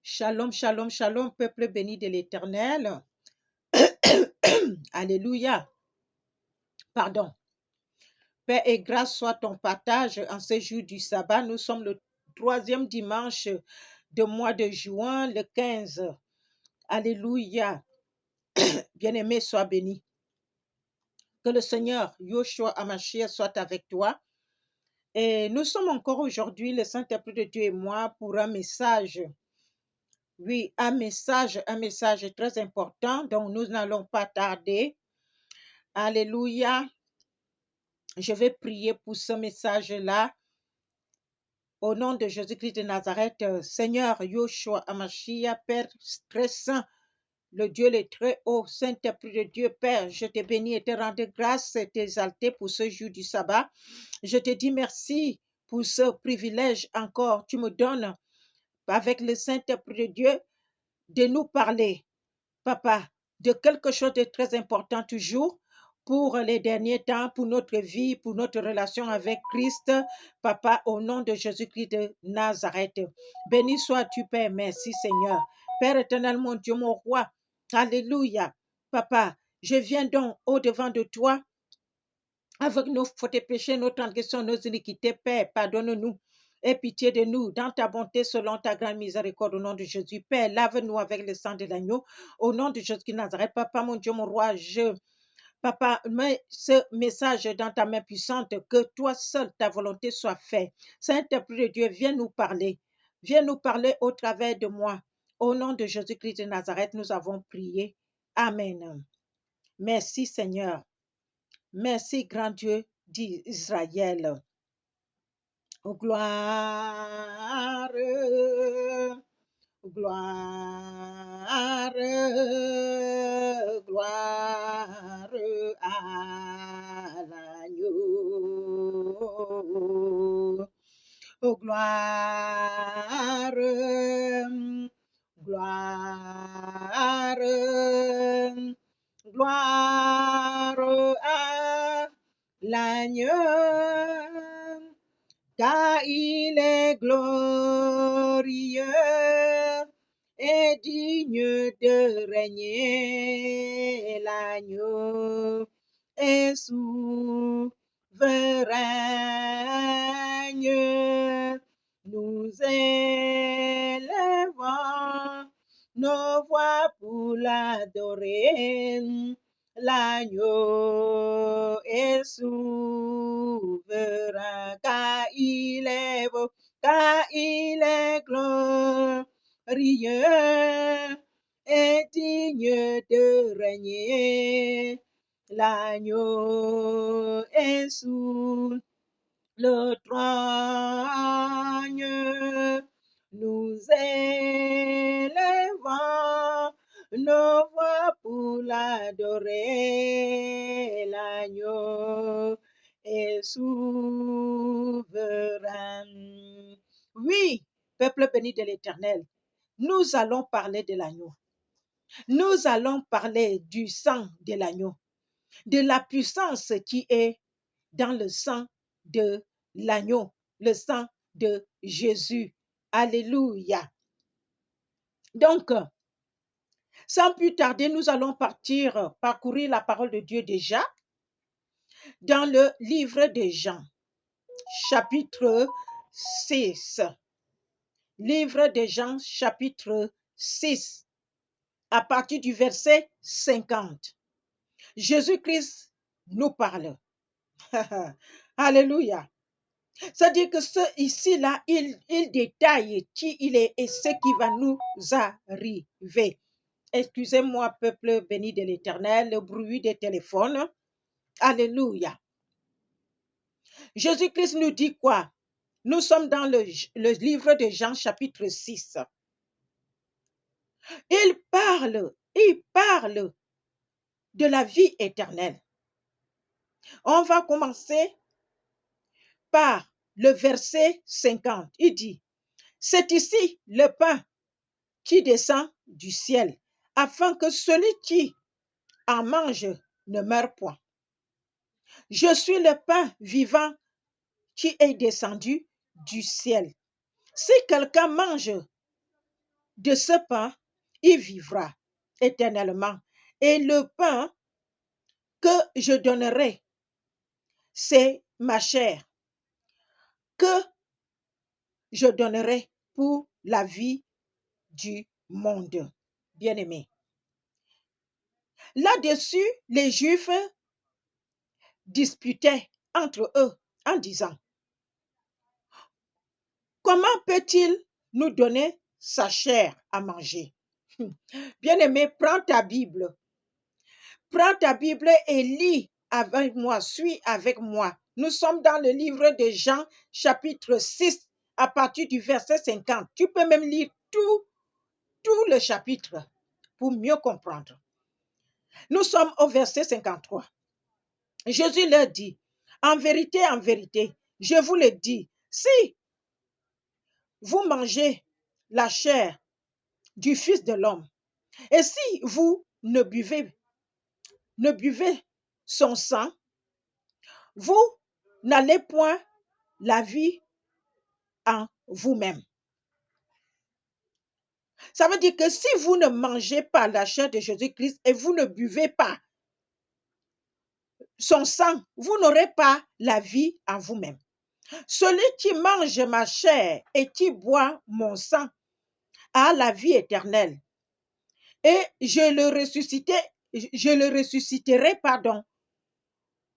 Shalom, shalom, shalom, peuple béni de l'Éternel. Alléluia. Pardon. Paix et grâce soit ton partage en ce jour du sabbat. Nous sommes le 3e dimanche du mois de juin, le 15. Alléluia. Bien-aimé, sois béni. Que le Seigneur, Yoshua Hamashiach, soit avec toi. Et nous sommes encore aujourd'hui, le Saint-Esprit de Dieu et moi, pour un message. Oui, un message très important, donc nous n'allons pas tarder. Alléluia. Je vais prier pour ce message-là. Au nom de Jésus-Christ de Nazareth, Seigneur Yoshua Hamashiach, Père très saint, le Dieu le très haut, Saint-Esprit de Dieu, Père, je te bénis et te rends grâce et t'exalter pour ce jour du sabbat. Je te dis merci pour ce privilège encore. Tu me donnes avec le Saint-Esprit de Dieu de nous parler, Papa, de quelque chose de très important toujours pour les derniers temps, pour notre vie, pour notre relation avec Christ, Papa, au nom de Jésus-Christ de Nazareth. Béni sois-tu, Père. Merci, Seigneur. Père éternel, mon Dieu, mon roi. Alléluia. Papa, je viens donc au-devant de toi avec nos fautes et péchés, nos transgressions, nos iniquités. Père, pardonne-nous. Aie pitié de nous, dans ta bonté, selon ta grande miséricorde, au nom de Jésus. Père, lave-nous avec le sang de l'agneau, au nom de Jésus de Nazareth. Papa, mon Dieu, mon roi, Papa, mets ce message dans ta main puissante, que toi seul, ta volonté soit faite. Saint-Esprit de Dieu, viens nous parler. Viens nous parler au travers de moi. Au nom de Jésus-Christ de Nazareth, nous avons prié. Amen. Merci, Seigneur. Merci, grand Dieu d'Israël. Oh, gloire, gloire, gloire à l'agneau. Oh, gloire, gloire, gloire à l'agneau, car il est glorieux et digne de régner. L'agneau est souverain. Nous élevons nos voix pour l'adorer. L'agneau est souverain, car il est beau, car il est glorieux et digne de régner. L'agneau est sous le trône. Nous élevons nos voix pour l'adorer. L'agneau est souverain. Oui, peuple béni de l'Éternel, nous allons parler de l'agneau. Nous allons parler du sang de l'agneau, de la puissance qui est dans le sang de l'agneau, le sang de Jésus. Alléluia. Donc, sans plus tarder, nous allons parcourir la parole de Dieu déjà dans le livre de Jean, chapitre 6. Livre de Jean, chapitre 6, à partir du verset 50. Jésus-Christ nous parle. Alléluia. C'est-à-dire que ce ici-là, il détaille qui il est et ce qui va nous arriver. Excusez-moi, peuple béni de l'Éternel, le bruit des téléphones. Alléluia. Jésus-Christ nous dit quoi? Nous sommes dans le livre de Jean, chapitre 6. Il parle de la vie éternelle. On va commencer par le verset 50. Il dit, c'est ici le pain qui descend du ciel, afin que celui qui en mange ne meure point. Je suis le pain vivant qui est descendu du ciel. Si quelqu'un mange de ce pain, il vivra éternellement. Et le pain que je donnerai, c'est ma chair que je donnerai pour la vie du monde. Bien-aimé. Là-dessus, les Juifs disputaient entre eux en disant, comment peut-il nous donner sa chair à manger? Bien-aimé, prends ta Bible et lis avec moi, suis avec moi. Nous sommes dans le livre de Jean, chapitre 6, à partir du verset 50. Tu peux même lire tout le chapitre pour mieux comprendre. Nous sommes au verset 53. Jésus leur dit, en vérité, je vous le dis, si vous mangez la chair du Fils de l'homme, et si vous ne buvez son sang, vous n'allez point la vie en vous-même. Ça veut dire que si vous ne mangez pas la chair de Jésus-Christ et vous ne buvez pas son sang, vous n'aurez pas la vie en vous-même. Celui qui mange ma chair et qui boit mon sang a la vie éternelle. Et je le ressusciterai,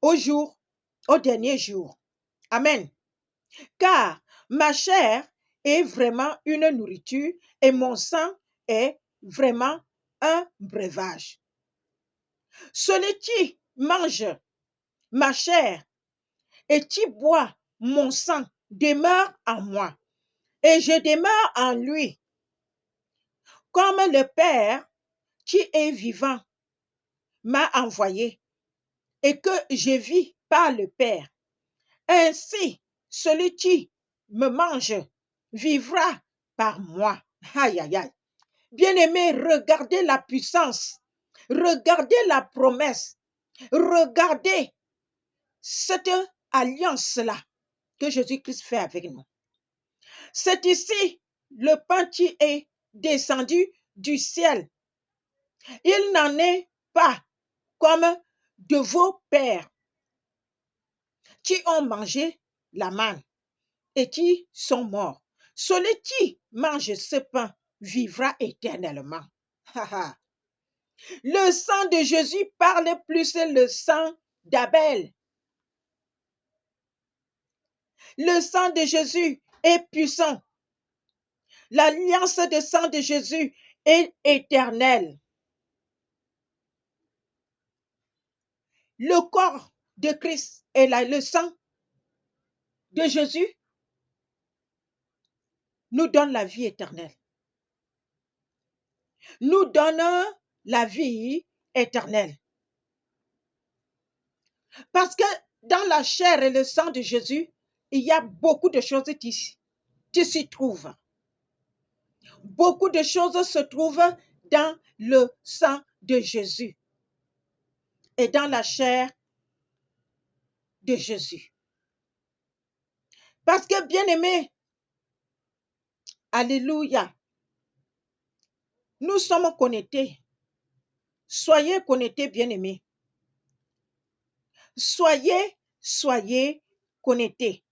au dernier jour. Amen. Car ma chair est vraiment une nourriture et mon sang est vraiment un breuvage. Celui qui mange ma chair et qui boit mon sang demeure en moi et je demeure en lui. Comme le Père qui est vivant m'a envoyé et que je vis par le Père. Ainsi, celui qui me mange vivra par moi. Aïe, aïe, aïe. Bien-aimés, regardez la puissance, regardez la promesse, regardez cette alliance-là que Jésus-Christ fait avec nous. C'est ici le pain qui est descendu du ciel. Il n'en est pas comme de vos pères qui ont mangé la manne et qui sont morts. Celui qui mange ce pain vivra éternellement. Le sang de Jésus parle plus que le sang d'Abel. Le sang de Jésus est puissant. L'alliance de sang de Jésus est éternelle. Le corps de Christ et le sang de Jésus nous donne la vie éternelle. Nous donne la vie éternelle. Parce que dans la chair et le sang de Jésus, il y a beaucoup de choses qui s'y trouvent. Beaucoup de choses se trouvent dans le sang de Jésus et dans la chair de Jésus. Parce que, bien-aimés, alléluia, nous sommes connectés. Soyez connectés, bien-aimés. Soyez connectés.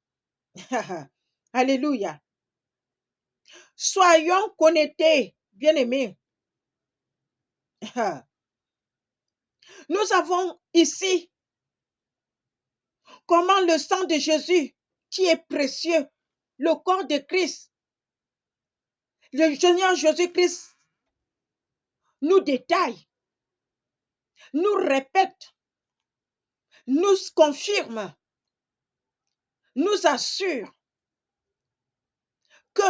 Alléluia. Soyons connectés, bien-aimés. Nous avons ici comment le sang de Jésus, qui est précieux, le corps de Christ, le Seigneur Jésus-Christ nous détaille, nous répète, nous confirme, nous assure que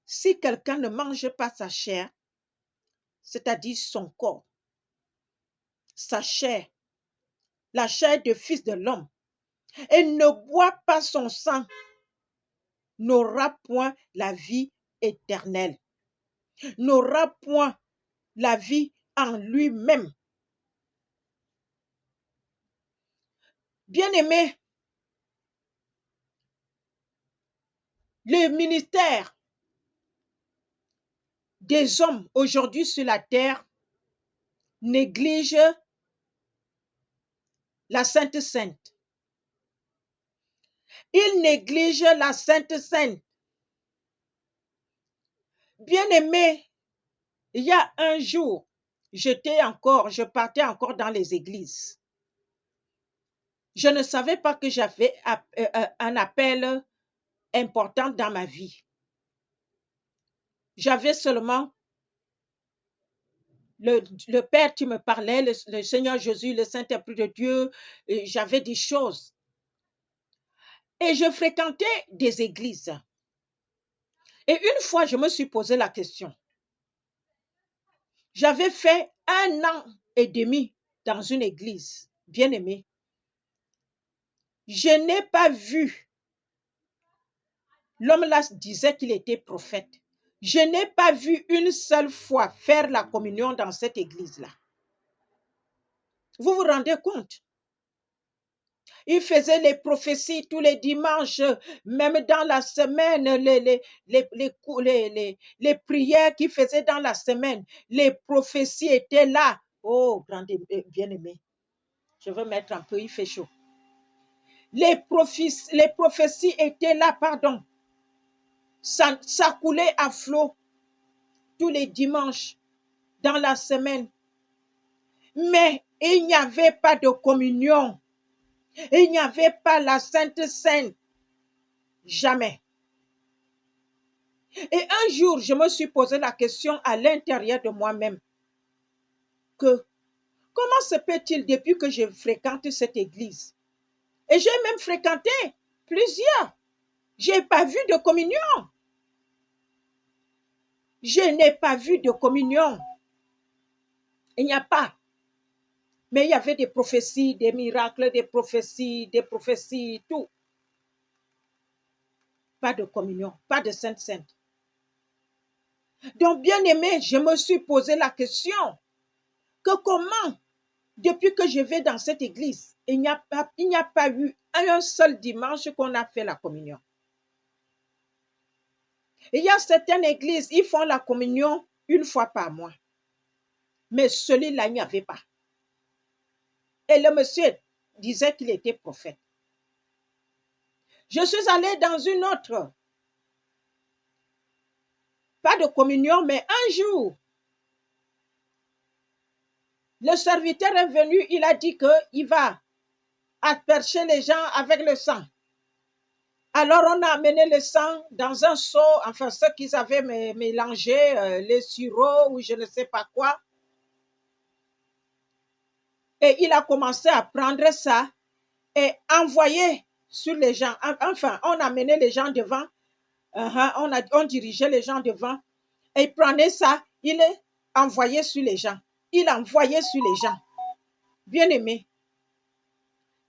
si quelqu'un ne mange pas sa chair, c'est-à-dire son corps, sa chair, la chair du Fils de l'homme, et ne boit pas son sang, n'aura point la vie éternelle, n'aura point la vie en lui-même. Bien-aimé, le ministère des hommes aujourd'hui sur la terre négligent la Sainte Sainte. Ils négligent la Sainte Sainte. Bien-aimé, il y a un jour, je partais encore dans les églises. Je ne savais pas que j'avais un appel important dans ma vie. J'avais seulement le Père qui me parlait, le Seigneur Jésus, le Saint-Esprit de Dieu. J'avais des choses. Et je fréquentais des églises. Et une fois, je me suis posé la question. J'avais fait 1 an et demi dans une église, bien aimé. Je n'ai pas vu, l'homme là disait qu'il était prophète. Je n'ai pas vu une seule fois faire la communion dans cette église-là. Vous vous rendez compte? Il faisait les prophéties tous les dimanches, même dans la semaine, les prières qu'il faisait dans la semaine. Les prophéties étaient là. Oh, bien-aimé, je veux mettre un peu, il fait chaud. Les prophéties étaient là, pardon. Ça coulait à flot tous les dimanches dans la semaine. Mais il n'y avait pas de communion. Il n'y avait pas la Sainte Seine. Jamais. Et un jour, je me suis posé la question à l'intérieur de moi-même que comment se peut-il depuis que je fréquente cette église? Et j'ai même fréquenté plusieurs. Je n'ai pas vu de communion. Je n'ai pas vu de communion. Il n'y a pas. Mais il y avait des prophéties, des miracles, des prophéties, tout. Pas de communion, pas de Sainte Sainte. Donc, bien aimé, je me suis posé la question que comment, depuis que je vais dans cette église, il n'y a pas eu un seul dimanche qu'on a fait la communion. Il y a certaines églises, ils font la communion une fois par mois. Mais celui-là, il n'y avait pas. Et le monsieur disait qu'il était prophète. Je suis allée dans une autre. Pas de communion, mais un jour, le serviteur est venu, il a dit qu'il va asperger les gens avec le sang. Alors, on a amené le sang dans un seau, enfin, ce qu'ils avaient mélangé, les sirops ou je ne sais pas quoi. Et il a commencé à prendre ça et envoyer sur les gens. Enfin, on amenait les gens devant, on dirigeait les gens devant et il prenait ça, il est envoyé sur les gens. Il envoyait sur les gens. Bien aimé.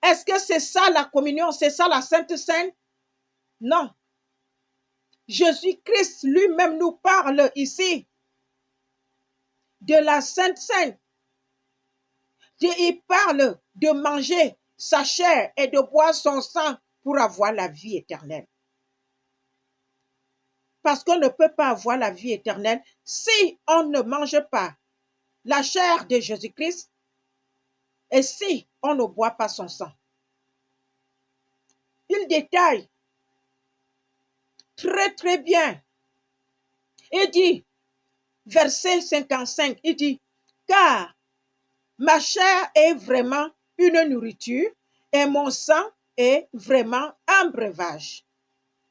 Est-ce que c'est ça la communion? C'est ça la Sainte Seine? Non. Jésus-Christ lui-même nous parle ici de la Sainte Seine. Il parle de manger sa chair et de boire son sang pour avoir la vie éternelle. Parce qu'on ne peut pas avoir la vie éternelle si on ne mange pas la chair de Jésus-Christ et si on ne boit pas son sang. Il détaille très très bien. Il dit, verset 55, il dit, car ma chair est vraiment une nourriture et mon sang est vraiment un breuvage.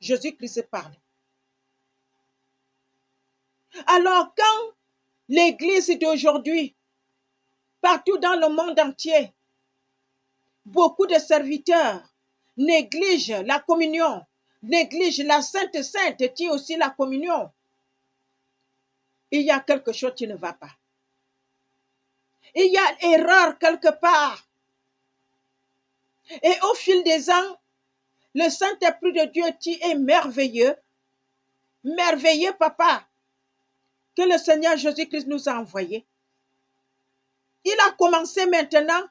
Jésus-Christ parle. Alors quand l'Église d'aujourd'hui, partout dans le monde entier, beaucoup de serviteurs négligent la communion, négligent la Sainte Sainte qui est aussi la communion, il y a quelque chose qui ne va pas. Il y a erreur quelque part. Et au fil des ans, le Saint-Esprit de Dieu qui est merveilleux, merveilleux papa, que le Seigneur Jésus-Christ nous a envoyé. Il a commencé maintenant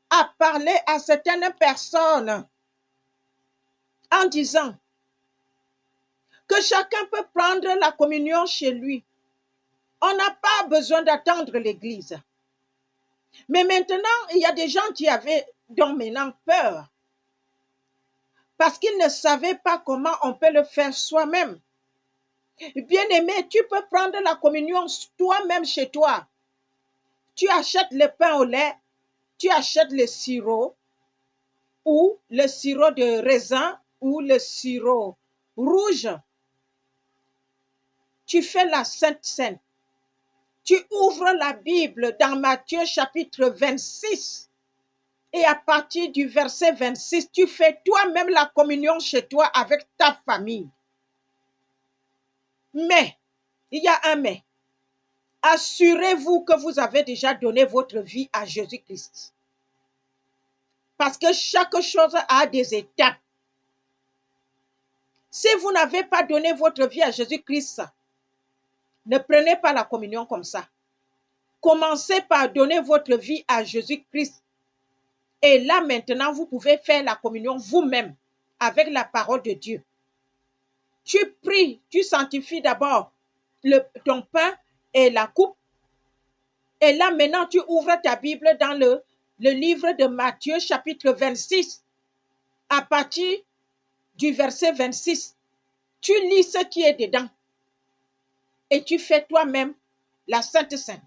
à parler à certaines personnes en disant que chacun peut prendre la communion chez lui. On n'a pas besoin d'attendre l'église. Mais maintenant, il y a des gens qui avaient donc maintenant peur. Parce qu'ils ne savaient pas comment on peut le faire soi-même. Bien-aimé, tu peux prendre la communion toi-même chez toi. Tu achètes le pain au lait, tu achètes le sirop, ou le sirop de raisin, ou le sirop rouge. Tu fais la Sainte Seine. Tu ouvres la Bible dans Matthieu chapitre 26. Et à partir du verset 26, tu fais toi-même la communion chez toi avec ta famille. Mais, il y a un mais. Assurez-vous que vous avez déjà donné votre vie à Jésus-Christ. Parce que chaque chose a des étapes. Si vous n'avez pas donné votre vie à Jésus-Christ, ne prenez pas la communion comme ça. Commencez par donner votre vie à Jésus-Christ. Et là, maintenant, vous pouvez faire la communion vous-même avec la parole de Dieu. Tu pries, tu sanctifies d'abord ton pain et la coupe. Et là, maintenant, tu ouvres ta Bible dans le livre de Matthieu, chapitre 26. À partir du verset 26, tu lis ce qui est dedans. Et tu fais toi-même la Sainte Seine.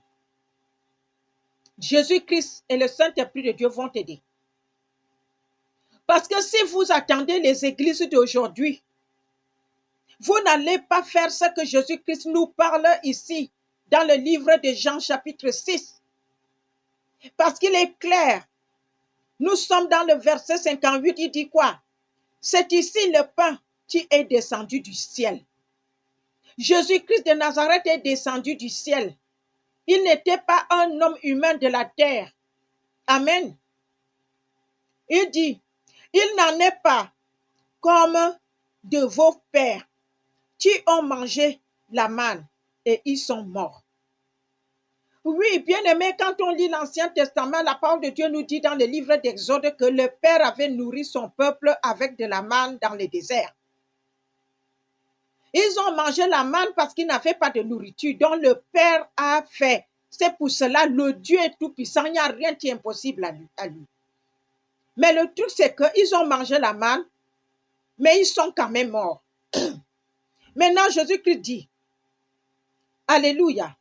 Jésus-Christ et le Saint-Esprit de Dieu vont t'aider. Parce que si vous attendez les églises d'aujourd'hui, vous n'allez pas faire ce que Jésus-Christ nous parle ici, dans le livre de Jean chapitre 6. Parce qu'il est clair. Nous sommes dans le verset 58, il dit quoi? C'est ici le pain qui est descendu du ciel. Jésus-Christ de Nazareth est descendu du ciel. Il n'était pas un homme humain de la terre. Amen. Il dit, il n'en est pas comme de vos pères qui ont mangé la manne et ils sont morts. Oui, bien aimé, quand on lit l'Ancien Testament, la parole de Dieu nous dit dans le livre d'Exode que le Père avait nourri son peuple avec de la manne dans le désert. Ils ont mangé la manne parce qu'ils n'avaient pas de nourriture, dont le Père a fait. C'est pour cela, le Dieu est tout puissant, il n'y a rien qui est impossible à lui. Mais le truc, c'est qu'ils ont mangé la manne, mais ils sont quand même morts. Maintenant, Jésus-Christ dit, Alléluia,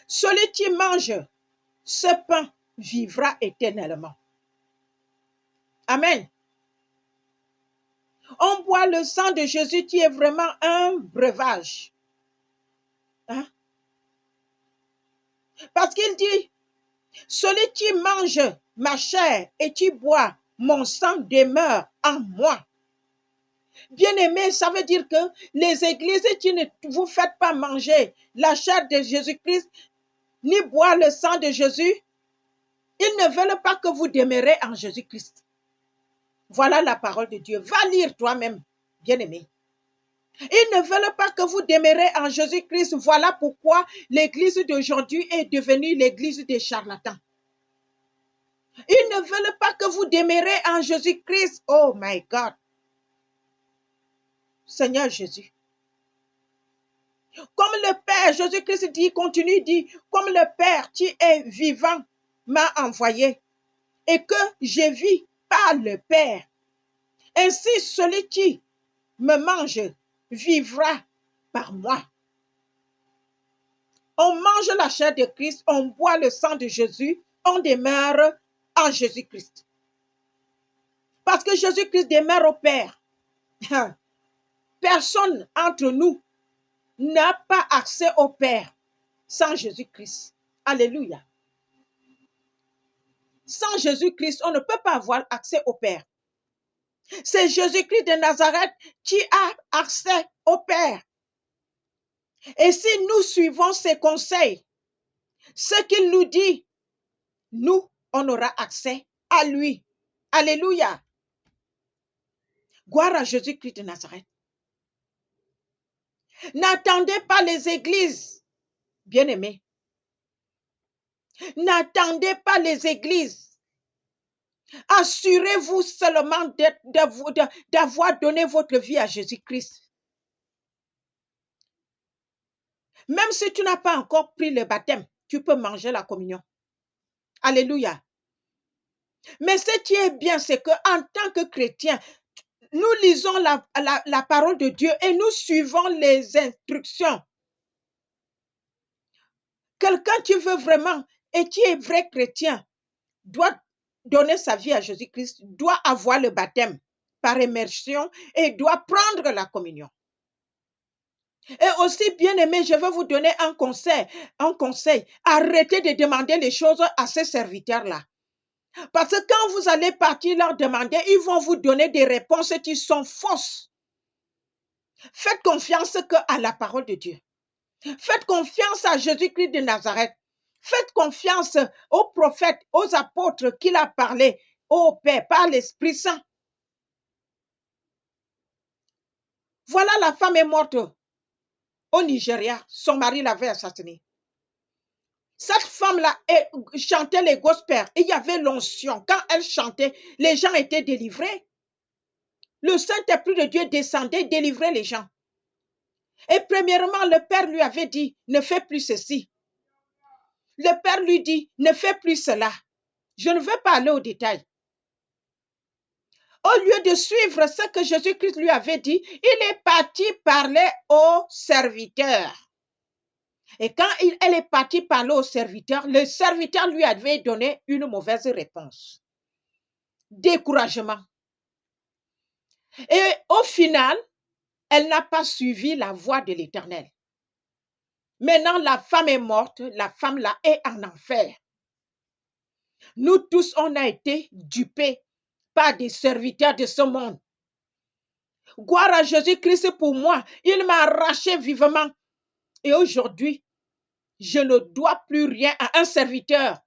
celui qui mange ce pain vivra éternellement. Amen. On boit le sang de Jésus qui est vraiment un breuvage. Hein? Parce qu'il dit, celui qui mange ma chair et qui boit mon sang demeure en moi. Bien-aimé, ça veut dire que les églises qui ne vous faites pas manger la chair de Jésus-Christ, ni boire le sang de Jésus, ils ne veulent pas que vous demeurez en Jésus-Christ. Voilà la parole de Dieu. Va lire toi-même, bien-aimé. Ils ne veulent pas que vous demeurez en Jésus-Christ. Voilà pourquoi l'église d'aujourd'hui est devenue l'église des charlatans. Ils ne veulent pas que vous demeurez en Jésus-Christ. Oh my God. Seigneur Jésus. Comme le Père, Jésus-Christ dit, continue, dit, comme le Père qui est vivant m'a envoyé et que je vis par le Père. Ainsi, celui qui me mange vivra par moi. On mange la chair de Christ, on boit le sang de Jésus, on demeure en Jésus-Christ. Parce que Jésus-Christ demeure au Père. Personne entre nous n'a pas accès au Père sans Jésus-Christ. Alléluia. Sans Jésus-Christ, on ne peut pas avoir accès au Père. C'est Jésus-Christ de Nazareth qui a accès au Père. Et si nous suivons ses conseils, ce qu'il nous dit, nous, on aura accès à lui. Alléluia. Gloire à Jésus-Christ de Nazareth. N'attendez pas les églises, bien-aimés. N'attendez pas les églises. Assurez-vous seulement d'avoir donné votre vie à Jésus-Christ. Même si tu n'as pas encore pris le baptême, tu peux manger la communion. Alléluia. Mais ce qui est bien, c'est qu'en tant que chrétien, nous lisons la parole de Dieu et nous suivons les instructions. Quelqu'un qui veut vraiment et qui est vrai chrétien doit donner sa vie à Jésus-Christ, doit avoir le baptême par immersion et doit prendre la communion. Et aussi, bien aimé, je veux vous donner un conseil. Arrêtez de demander les choses à ces serviteurs-là. Parce que quand vous allez partir leur demander, ils vont vous donner des réponses qui sont fausses. Faites confiance à la parole de Dieu. Faites confiance à Jésus-Christ de Nazareth. Faites confiance aux prophètes, aux apôtres qu'il a parlé, au Père, par l'Esprit Saint. Voilà, la femme est morte au Nigeria. Son mari l'avait assassinée. Cette femme-là chantait les gospels. Il y avait l'onction. Quand elle chantait, les gens étaient délivrés. Le Saint-Esprit de Dieu descendait, délivrait les gens. Et premièrement, le Père lui avait dit, ne fais plus ceci. Le Père lui dit, ne fais plus cela. Je ne veux pas aller au détail. Au lieu de suivre ce que Jésus-Christ lui avait dit, il est parti parler au serviteur. Et quand elle est partie parler au serviteur, le serviteur lui avait donné une mauvaise réponse. Découragement. Et au final, elle n'a pas suivi la voie de l'Éternel. Maintenant, la femme est morte, la femme là est en enfer. Nous tous, on a été dupés par des serviteurs de ce monde. Gloire à Jésus-Christ pour moi. Il m'a arraché vivement. Et aujourd'hui, je ne dois plus rien à un serviteur.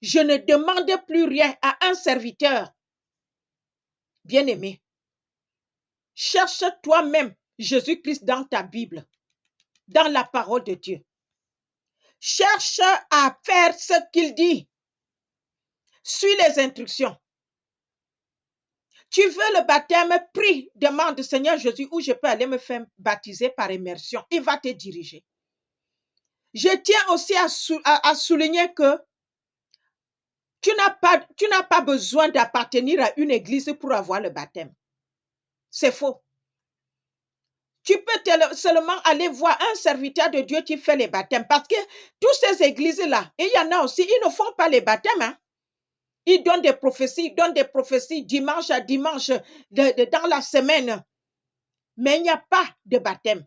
Je ne demande plus rien à un serviteur. Bien-aimé, cherche toi-même Jésus-Christ dans ta Bible, dans la parole de Dieu. Cherche à faire ce qu'il dit. Suis les instructions. Tu veux le baptême, prie, demande Seigneur Jésus où je peux aller me faire baptiser par immersion. Il va te diriger. Je tiens aussi à souligner que tu n'as pas besoin d'appartenir à une église pour avoir le baptême. C'est faux. Tu peux seulement aller voir un serviteur de Dieu qui fait les baptêmes. Parce que toutes ces églises-là, il y en a aussi, ils ne font pas les baptêmes. Hein. Ils donnent des prophéties dimanche à dimanche dans la semaine. Mais il n'y a pas de baptême.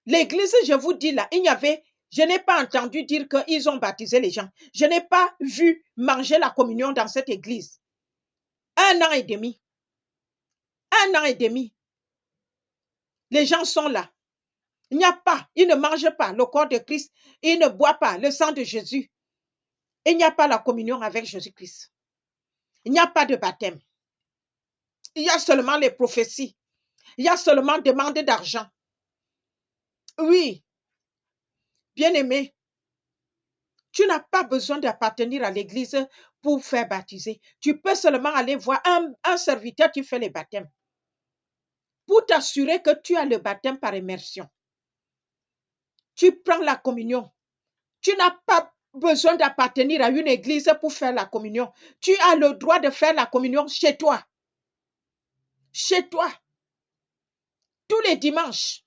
L'église, je vous dis là, je n'ai pas entendu dire qu'ils ont baptisé les gens. Je n'ai pas vu manger la communion dans cette église. 1 an et demi. 1 an et demi. Les gens sont là. Il n'y a pas, ils ne mangent pas le corps de Christ. Ils ne boivent pas le sang de Jésus. Il n'y a pas la communion avec Jésus-Christ. Il n'y a pas de baptême. Il y a seulement les prophéties. Il y a seulement demande d'argent. Oui, bien-aimé, tu n'as pas besoin d'appartenir à l'église pour faire baptiser. Tu peux seulement aller voir un serviteur qui fait les baptêmes pour t'assurer que tu as le baptême par immersion. Tu prends la communion. Tu n'as pas besoin d'appartenir à une église pour faire la communion. Tu as le droit de faire la communion chez toi. Chez toi. Tous les dimanches.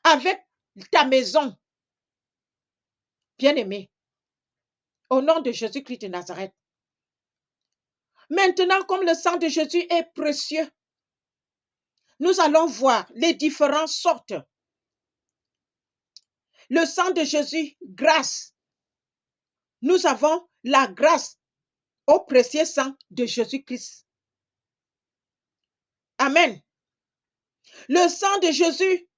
Avec ta maison. Bien-aimé. Au nom de Jésus-Christ de Nazareth. Maintenant, comme le sang de Jésus est précieux, nous allons voir les différentes sortes. Le sang de Jésus, grâce. Nous avons la grâce au précieux sang de Jésus-Christ. Amen. Le sang de Jésus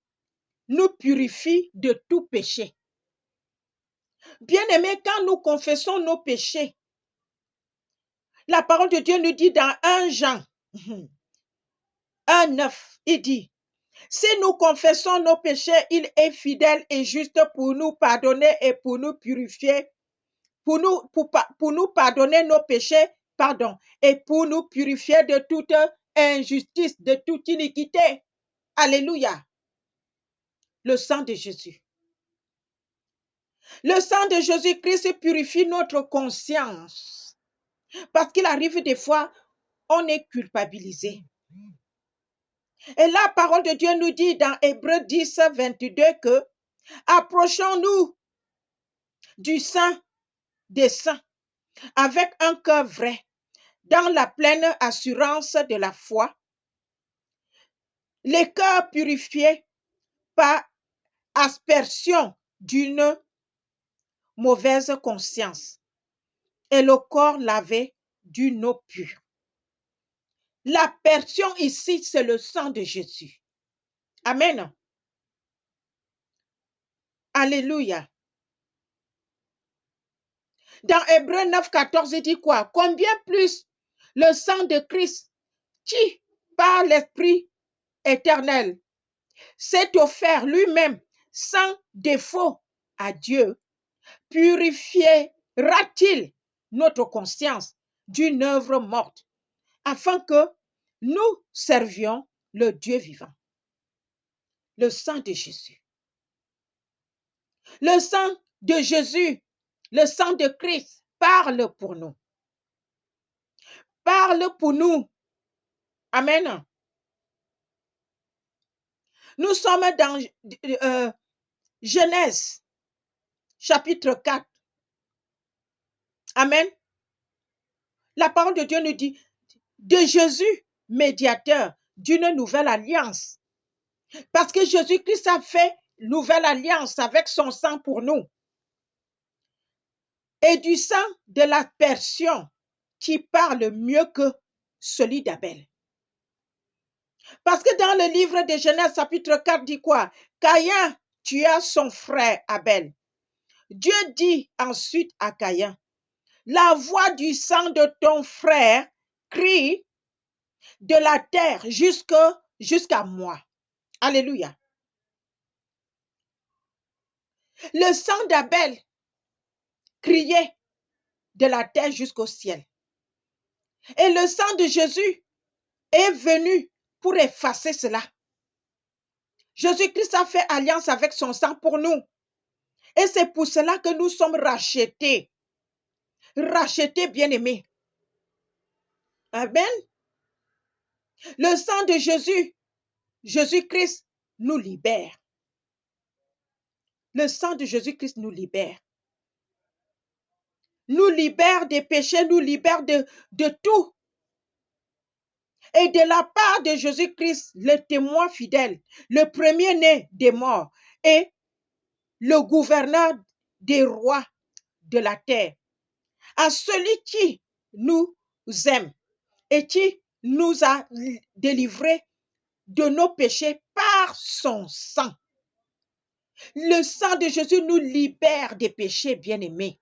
nous purifie de tout péché. Bien-aimés, quand nous confessons nos péchés, la parole de Dieu nous dit dans 1 Jean 1:9, il dit, si nous confessons nos péchés, il est fidèle et juste pour nous pardonner et pour nous purifier, pour nous pardonner nos péchés, et pour nous purifier de toute injustice, de toute iniquité. Alléluia. le sang de Jésus. Le sang de Jésus-Christ purifie notre conscience. Parce qu'il arrive des fois, on est culpabilisé. Et la parole de Dieu nous dit dans Hébreux 10, 22 que approchons-nous du Saint des saints avec un cœur vrai, dans la pleine assurance de la foi, les cœurs purifiés par aspersion d'une mauvaise conscience et le corps lavé d'une eau pure. L'aspersion ici, c'est le sang de Jésus. Amen. Alléluia. Dans Hébreux 9, 14, il dit quoi? Combien plus le sang de Christ, qui, par l'Esprit éternel, s'est offert lui-même sans défaut à Dieu, purifiera-t-il notre conscience d'une œuvre morte, afin que nous servions le Dieu vivant. Le sang de Jésus. Le sang de Jésus, le sang de Christ, parle pour nous. Parle pour nous. Amen. Nous sommes dans Genèse, chapitre 4. Amen. La parole de Dieu nous dit de Jésus, médiateur d'une nouvelle alliance. Parce que Jésus-Christ a fait nouvelle alliance avec son sang pour nous. Et du sang de l'aspersion qui parle mieux que celui d'Abel. Parce que dans le livre de Genèse, chapitre 4, dit quoi? Caïn tua son frère Abel. Dieu dit ensuite à Caïn, la voix du sang de ton frère crie de la terre jusqu'à moi. Alléluia. Le sang d'Abel criait de la terre jusqu'au ciel. Et le sang de Jésus est venu pour effacer cela. Jésus-Christ a fait alliance avec son sang pour nous. Et c'est pour cela que nous sommes rachetés. Rachetés, bien-aimés. Amen. Le sang de Jésus, Jésus-Christ nous libère. Le sang de Jésus-Christ nous libère. Nous libère des péchés, nous libère de tout. Et de la part de Jésus-Christ, le témoin fidèle, le premier-né des morts et le gouverneur des rois de la terre, à celui qui nous aime et qui nous a délivrés de nos péchés par son sang. Le sang de Jésus nous libère des péchés, bien-aimés.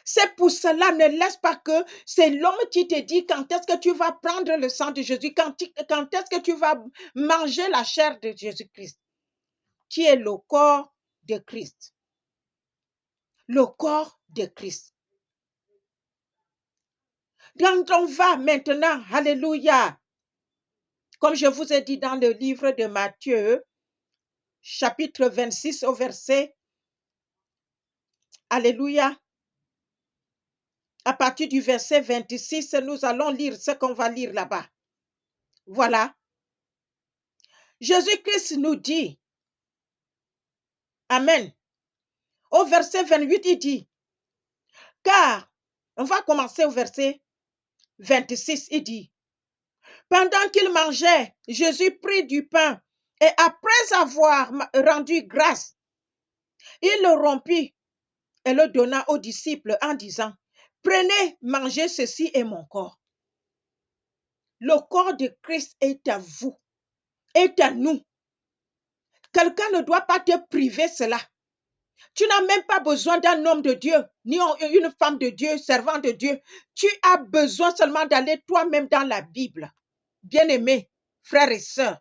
C'est pour cela, ne laisse pas que c'est l'homme qui te dit quand est-ce que tu vas prendre le sang de Jésus, quand est-ce que tu vas manger la chair de Jésus-Christ, qui est le corps de Christ. Le corps de Christ. Donc on va maintenant, alléluia, comme je vous ai dit dans le livre de Matthieu, chapitre 26 au verset, alléluia, à partir du verset 26, nous allons lire ce qu'on va lire là-bas. Voilà. Jésus-Christ nous dit, amen. Au verset 28, il dit, car, on va commencer au verset 26, il dit, pendant qu'il mangeait, Jésus prit du pain et après avoir rendu grâce, il le rompit et le donna aux disciples en disant, prenez, mangez, ceci est mon corps. Le corps de Christ est à vous, est à nous. Quelqu'un ne doit pas te priver cela. Tu n'as même pas besoin d'un homme de Dieu, ni une femme de Dieu, servant de Dieu. Tu as besoin seulement d'aller toi-même dans la Bible. Bien-aimés, frères et sœurs,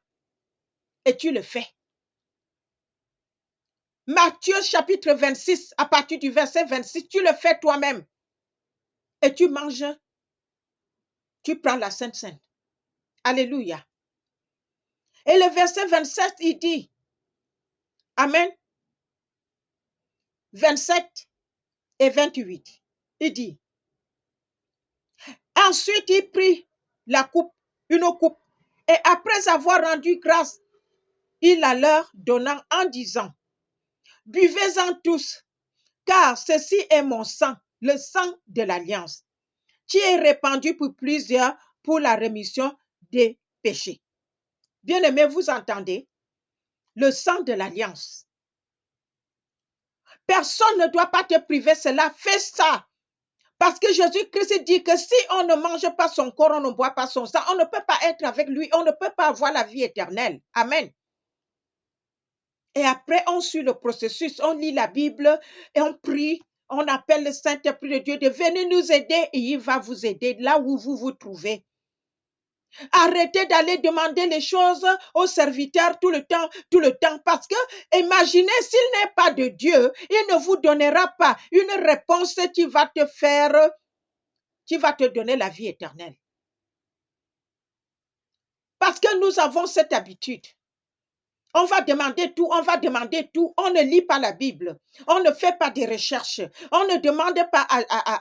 et tu le fais. Matthieu chapitre 26, à partir du verset 26, tu le fais toi-même. Et tu manges, tu prends la Sainte Seine. Alléluia. Et le verset 27, il dit, Amen, 27 et 28, il dit, ensuite il prit la coupe, une coupe, et après avoir rendu grâce, il la leur donna en disant, buvez-en tous, car ceci est mon sang, le sang de l'alliance, qui est répandu pour plusieurs pour la rémission des péchés. Bien-aimés, vous entendez? Le sang de l'alliance. Personne ne doit pas te priver cela. Fais ça. Parce que Jésus-Christ dit que si on ne mange pas son corps, on ne boit pas son sang, on ne peut pas être avec lui, on ne peut pas avoir la vie éternelle. Amen. Et après, on suit le processus, on lit la Bible et on prie, on appelle le Saint-Esprit de Dieu de venir nous aider et il va vous aider là où vous vous trouvez. Arrêtez d'aller demander les choses aux serviteurs tout le temps, parce que imaginez s'il n'est pas de Dieu, il ne vous donnera pas une réponse qui va te faire, qui va te donner la vie éternelle. Parce que nous avons cette habitude. On va demander tout, on ne lit pas la Bible, on ne fait pas des recherches, on ne demande pas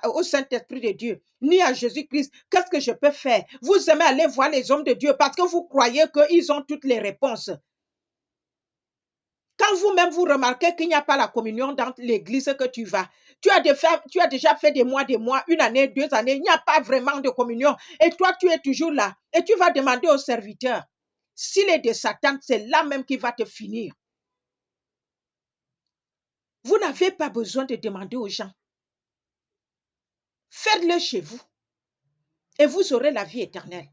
au Saint-Esprit de Dieu, ni à Jésus-Christ, qu'est-ce que je peux faire? Vous aimez aller voir les hommes de Dieu parce que vous croyez qu'ils ont toutes les réponses. Quand vous-même vous remarquez qu'il n'y a pas la communion dans l'église que tu vas, tu as déjà fait des mois, une année, 2 années, il n'y a pas vraiment de communion et toi tu es toujours là et tu vas demander au serviteur. S'il est de Satan, c'est là même qu'il va te finir. Vous n'avez pas besoin de demander aux gens. Faites-le chez vous et vous aurez la vie éternelle.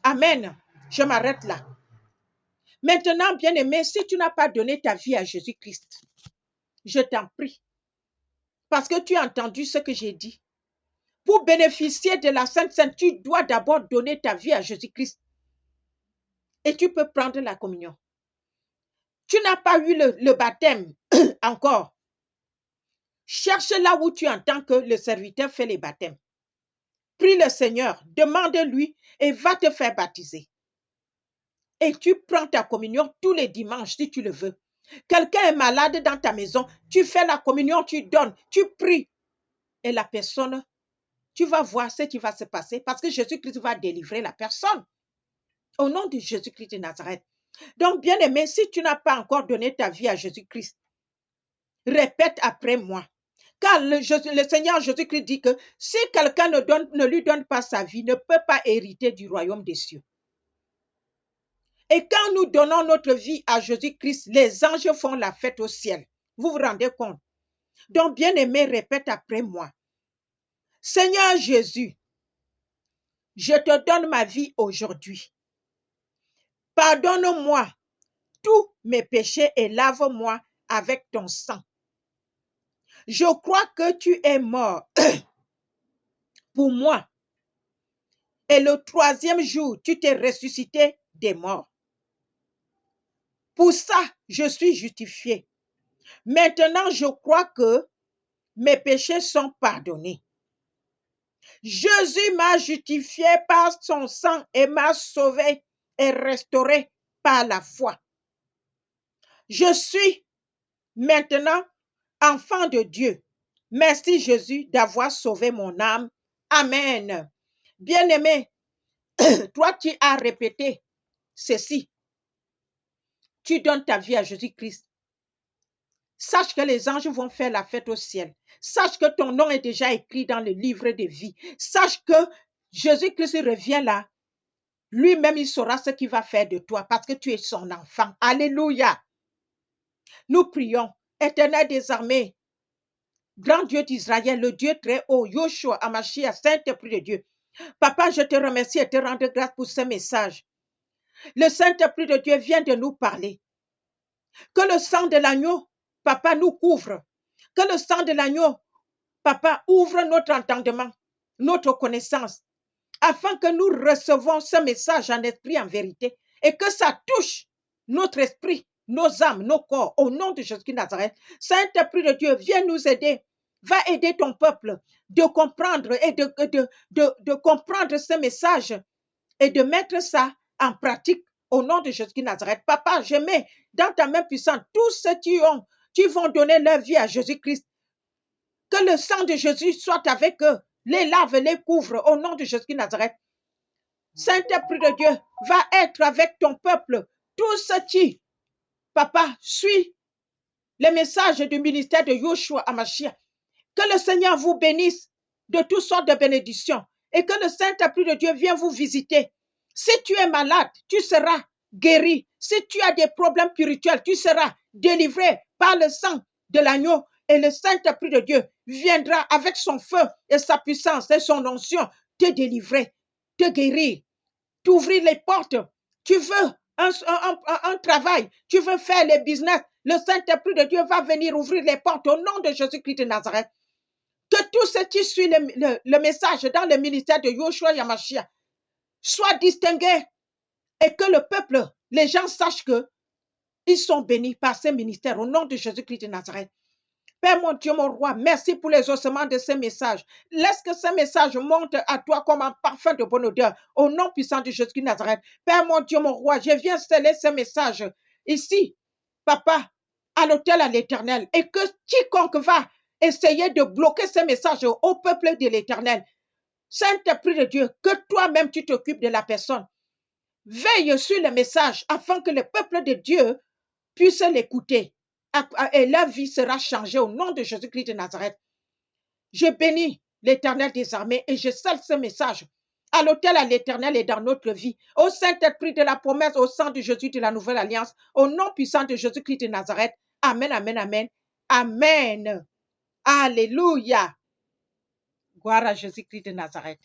Amen. Je m'arrête là. Maintenant, bien-aimé, si tu n'as pas donné ta vie à Jésus-Christ, je t'en prie, parce que tu as entendu ce que j'ai dit. Pour bénéficier de la Sainte Seine, tu dois d'abord donner ta vie à Jésus-Christ. Et tu peux prendre la communion. Tu n'as pas eu le baptême encore. Cherche là où tu entends que le serviteur fait les baptêmes. Prie le Seigneur, demande-lui et va te faire baptiser. Et tu prends ta communion tous les dimanches si tu le veux. Quelqu'un est malade dans ta maison, tu fais la communion, tu donnes, tu pries. Et la personne, tu vas voir ce qui va se passer parce que Jésus-Christ va délivrer la personne. Au nom de Jésus-Christ de Nazareth. Donc, bien-aimé, si tu n'as pas encore donné ta vie à Jésus-Christ, répète après moi. Car le Seigneur Jésus-Christ dit que si quelqu'un ne lui donne pas sa vie, ne peut pas hériter du royaume des cieux. Et quand nous donnons notre vie à Jésus-Christ, les anges font la fête au ciel. Vous vous rendez compte? Donc, bien-aimé, répète après moi. Seigneur Jésus, je te donne ma vie aujourd'hui. Pardonne-moi tous mes péchés et lave-moi avec ton sang. Je crois que tu es mort pour moi. Et le 3e jour, tu t'es ressuscité des morts. Pour ça, je suis justifié. Maintenant, je crois que mes péchés sont pardonnés. Jésus m'a justifié par son sang et m'a sauvé et restauré par la foi. Je suis maintenant enfant de Dieu. Merci Jésus d'avoir sauvé mon âme. Amen. Bien-aimé, toi tu as répété ceci. Tu donnes ta vie à Jésus-Christ. Sache que les anges vont faire la fête au ciel. Sache que ton nom est déjà écrit dans le livre de vie. Sache que Jésus-Christ revient là. Lui-même, il saura ce qu'il va faire de toi parce que tu es son enfant. Alléluia. Nous prions. Éternel des armées, grand Dieu d'Israël, le Dieu très haut, Yoshua, Amashia, Saint-Esprit de Dieu. Papa, je te remercie et te rends grâce pour ce message. Le Saint-Esprit de Dieu vient de nous parler. Que le sang de l'agneau, Papa, nous couvre. Que le sang de l'agneau, Papa, ouvre notre entendement, notre connaissance, afin que nous recevons ce message en esprit, en vérité, et que ça touche notre esprit, nos âmes, nos corps, au nom de Jésus de Nazareth. Saint-Esprit de Dieu, viens nous aider. Va aider ton peuple de comprendre et de comprendre ce message et de mettre ça en pratique au nom de Jésus-Christ de Nazareth. Papa, je mets dans ta main puissante tous ceux qui vont donner leur vie à Jésus-Christ. Que le sang de Jésus soit avec eux, les lave, les couvre au nom de Jésus-Christ de Nazareth. Saint-Esprit de Dieu, va être avec ton peuple. Tous ceux qui, papa, suit les messages du ministère de Yoshua Amashia. Que le Seigneur vous bénisse de toutes sortes de bénédictions et que le Saint-Esprit de Dieu vienne vous visiter. Si tu es malade, tu seras guéri. Si tu as des problèmes spirituels, tu seras délivré par le sang de l'agneau et le Saint-Esprit de Dieu viendra avec son feu et sa puissance et son onction te délivrer, te guérir, t'ouvrir les portes. Tu veux un travail, tu veux faire les business, le Saint-Esprit de Dieu va venir ouvrir les portes au nom de Jésus-Christ de Nazareth. Que tous ceux qui suivent le message dans le ministère de Yoshua Yamashia soient distingués et que le peuple, les gens sachent que ils sont bénis par ce ministère au nom de Jésus-Christ de Nazareth. Père mon Dieu, mon roi, merci pour les ossements de ce message. Laisse que ce message monte à toi comme un parfum de bonne odeur au nom puissant de Jésus-Christ de Nazareth. Père mon Dieu, mon roi, je viens sceller ce message ici, papa, à l'autel à l'Éternel, et que quiconque va essayer de bloquer ce message au peuple de l'Éternel, Saint-Esprit de Dieu, que toi-même tu t'occupes de la personne. Veille sur le message afin que le peuple de Dieu puisse l'écouter et leur vie sera changée au nom de Jésus-Christ de Nazareth. Je bénis l'Éternel des armées et je scelle ce message à l'autel à l'Éternel et dans notre vie. Au Saint-Esprit de la promesse, au sang de Jésus de la nouvelle alliance, au nom puissant de Jésus-Christ de Nazareth. Amen, amen, amen. Amen. Alléluia. Gloire à Jésus-Christ de Nazareth.